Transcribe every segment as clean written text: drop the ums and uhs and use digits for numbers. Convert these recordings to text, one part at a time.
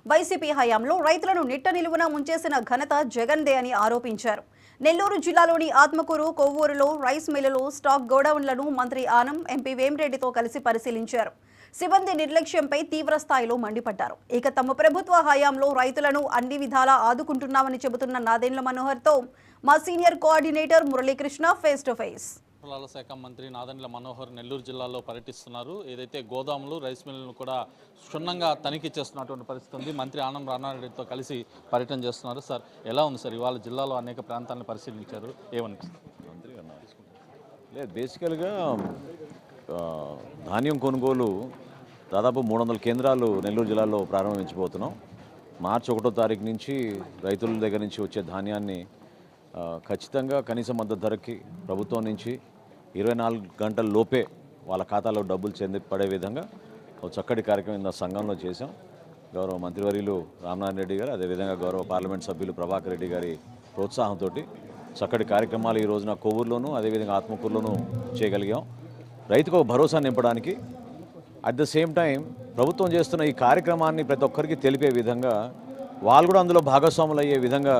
YCP హయాంలో రైతులను నిట్ట నిలువున ముంచేసిన ఘనత జగన్దే అని ఆరోపించారు. నెల్లూరు జిల్లాలోని ఆత్మకూరు, కొవ్వూరులో రైస్ మిల్లులు, స్టాక్ గోడౌన్లను మంత్రి ఆనం, ఎంపీ వేమిరెడ్డితో కలిసి పరిశీలించారు. సిబ్బంది నిర్లక్ష్యంపై తీవ్ర స్థాయిలో మండిపడ్డారు. ఇక తమ ప్రభుత్వ హయాంలో రైతులను అన్ని విధాలా ఆదుకుంటున్నామని చెబుతున్న నాదెండ్ల మనోహర్తో మా senior coordinator Muralikrishna face to face. పొలాల శాఖ మంత్రి నాదెండ్ల మనోహర్ నెల్లూరు జిల్లాలో పర్యటిస్తున్నారు. ఏదైతే గోదాములు, రైస్ మిల్లులను కూడా క్షుణ్ణంగా తనిఖీ చేస్తున్నటువంటి పరిస్థితి ఉంది. మంత్రి ఆనం రామనారాయణరెడ్డితో కలిసి పర్యటన చేస్తున్నారు. సార్, ఎలా ఉంది సార్? ఇవాళ జిల్లాలో అనేక ప్రాంతాలను పరిశీలించారు. ఏమనిపిస్తుంది? లేదు, బేసికల్గా ధాన్యం కొనుగోలు దాదాపు 300 కేంద్రాలు నెల్లూరు జిల్లాలో ప్రారంభించబోతున్నాం. మార్చి 1వ తారీఖు నుంచి రైతుల దగ్గర నుంచి వచ్చే ధాన్యాన్ని ఖచ్చితంగా కనీస మద్దతు ధరకి ప్రభుత్వం నుంచి 24 గంటల లోపే వాళ్ళ ఖాతాలో డబ్బులు పడే విధంగా ఒక చక్కటి కార్యక్రమం సంఘంలో చేశాం. గౌరవ మంత్రివర్యులు రామనారాయణ రెడ్డి గారు, అదేవిధంగా గౌరవ పార్లమెంట్ సభ్యులు ప్రభాకర్ రెడ్డి గారి ప్రోత్సాహంతో చక్కటి కార్యక్రమాలు ఈ రోజున కొవ్వూరులోనూ అదేవిధంగా ఆత్మకూరులోనూ చేయగలిగాం. రైతుకు ఒక భరోసా నింపడానికి, అట్ ద సేమ్ టైం ప్రభుత్వం చేస్తున్న ఈ కార్యక్రమాన్ని ప్రతి ఒక్కరికి తెలిపే విధంగా, వాళ్ళు కూడా అందులో భాగస్వాములు అయ్యే విధంగా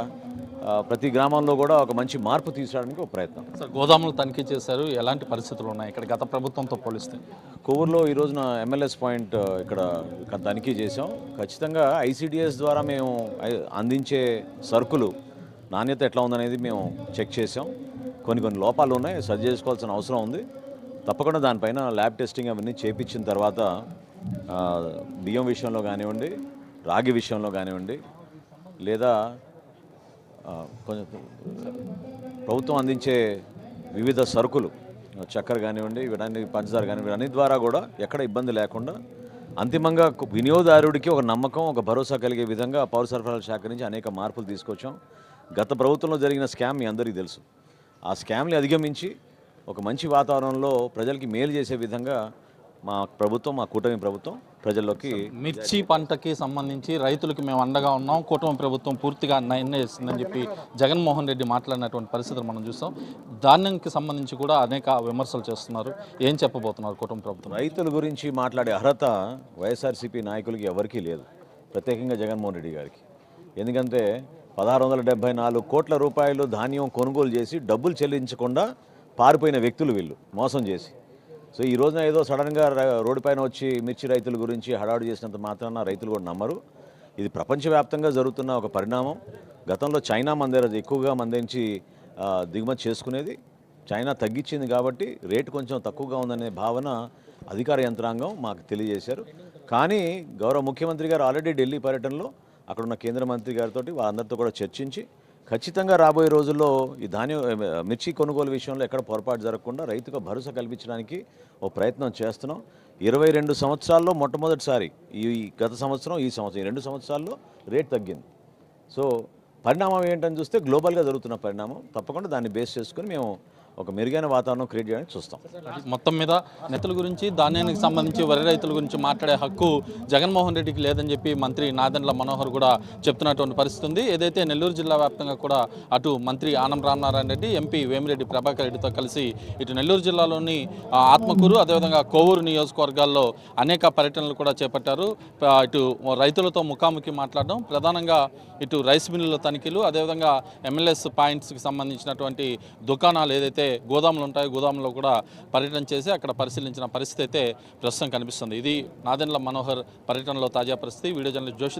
ప్రతి గ్రామంలో కూడా ఒక మంచి మార్పు తీసుకురావడానికి ఒక ప్రయత్నం. సార్, గోదాములు తనిఖీ చేశారు. ఎలాంటి పరిస్థితులు ఉన్నాయి ఇక్కడ గత ప్రభుత్వంతో పోలిస్తే? కొవ్వూరులో ఈ రోజున MLS పాయింట్ ఇక్కడ తనిఖీ చేసాం. ఖచ్చితంగా ICDS ద్వారా మేము అందించే సరుకులు నాణ్యత ఎట్లా ఉందనేది మేము చెక్ చేసాం. కొన్ని లోపాలు ఉన్నాయి, సరి చేసుకోవాల్సిన అవసరం ఉంది. తప్పకుండా దానిపైన ల్యాబ్ టెస్టింగ్ అవన్నీ చేయించిన తర్వాత బియ్యం విషయంలో కానివ్వండి, రాగి విషయంలో కానివ్వండి, లేదా కొంచెం ప్రభుత్వం అందించే వివిధ సరుకులు, చక్కెర కానివ్వండి, వీటన్ని పంచదార కానివ్వండి, అన్ని ద్వారా కూడా ఎక్కడ ఇబ్బంది లేకుండా అంతిమంగా వినియోగదారుడికి ఒక నమ్మకం, ఒక భరోసా కలిగే విధంగా పౌర సరఫరాల శాఖ నుంచి అనేక మార్పులు తీసుకొచ్చాం. గత ప్రభుత్వంలో జరిగిన స్కామ్ మీ అందరికీ తెలుసు. ఆ స్కామ్ని అధిగమించి ఒక మంచి వాతావరణంలో ప్రజలకి మేలు చేసే విధంగా మా ప్రభుత్వం, మా కూటమి ప్రభుత్వం ప్రజల్లోకి. మిర్చి పంటకి సంబంధించి రైతులకు మేము అండగా ఉన్నాం, కూటమి ప్రభుత్వం పూర్తిగా నిర్ణయిస్తుందని చెప్పి జగన్మోహన్ రెడ్డి మాట్లాడినటువంటి పరిస్థితులు మనం చూస్తాం. ధాన్యంకి సంబంధించి కూడా అనేక విమర్శలు చేస్తున్నారు. ఏం చెప్పబోతున్నారు కూటమి ప్రభుత్వం? రైతుల గురించి మాట్లాడే అర్హత వైఎస్ఆర్సీపీ నాయకులకి ఎవరికీ లేదు, ప్రత్యేకంగా జగన్మోహన్ రెడ్డి గారికి. ఎందుకంటే 1674 కోట్ల రూపాయలు ధాన్యం కొనుగోలు చేసి డబ్బులు చెల్లించకుండా పారిపోయిన వ్యక్తులు వీళ్ళు, మోసం చేసి. సో ఈ రోజున ఏదో సడన్గా రోడ్డు పైన వచ్చి మిర్చి రైతుల గురించి హడావుడి చేసినంత మాత్రాన రైతులు కూడా నమ్మరు. ఇది ప్రపంచవ్యాప్తంగా జరుగుతున్న ఒక పరిణామం. గతంలో చైనా మన దగ్గర ఎక్కువగా మన నుంచి దిగుమతి చేసుకునేది, చైనా తగ్గించింది కాబట్టి రేటు కొంచెం తక్కువగా ఉందనే భావన అధికార యంత్రాంగం మాకు తెలియజేశారు. కానీ గౌరవ ముఖ్యమంత్రి గారు ఆల్రెడీ ఢిల్లీ పర్యటనలో అక్కడున్న కేంద్ర మంత్రి గారితో వాళ్ళందరితో కూడా చర్చించి ఖచ్చితంగా రాబోయే రోజుల్లో ఈ మిర్చి కొనుగోలు విషయంలో ఎక్కడ పొరపాటు జరగకుండా రైతుకు భరోసా కల్పించడానికి ఒక ప్రయత్నం చేస్తున్నాం. 22 సంవత్సరాల్లో మొట్టమొదటిసారి ఈ గత సంవత్సరం, ఈ సంవత్సరం, ఈ 2 సంవత్సరాల్లో రేట్ తగ్గింది. సో పరిణామం ఏంటని చూస్తే గ్లోబల్గా జరుగుతున్న పరిణామం. తప్పకుండా దాన్ని బేస్ చేసుకుని మేము ఒక మెరుగైన వాతావరణం క్రియేట్ చేయడానికి చూస్తాం. మొత్తం మీద నెత్తల గురించి, ధాన్యానికి సంబంధించి వరి రైతుల గురించి మాట్లాడే హక్కు జగన్మోహన్ రెడ్డికి లేదని చెప్పి మంత్రి నాదెండ్ల మనోహర్ కూడా చెప్తున్నటువంటి పరిస్థితి ఉంది. ఏదైతే నెల్లూరు జిల్లా వ్యాప్తంగా కూడా అటు మంత్రి ఆనం రామనారాయణ రెడ్డి, ఎంపీ వేమిరెడ్డి ప్రభాకర్ రెడ్డితో కలిసి ఇటు నెల్లూరు జిల్లాలోని ఆత్మకూరు, అదేవిధంగా కోవూరు నియోజకవర్గాల్లో అనేక పర్యటనలు కూడా చేపట్టారు. ఇటు రైతులతో ముఖాముఖి మాట్లాడడం, ప్రధానంగా ఇటు రైస్ మిల్లుల తనిఖీలు, అదేవిధంగా MLS పాయింట్స్కి సంబంధించినటువంటి దుకాణాలు ఏదైతే గోదాములు ఉంటాయో గోదాములో కూడా పర్యటన చేసి అక్కడ పరిశీలించిన పరిస్థితి అయితే ప్రస్తుతం కనిపిస్తుంది. ఇది నాదెండ్ల మనోహర్ పర్యటనలో తాజా పరిస్థితి. Video journalist Joshi.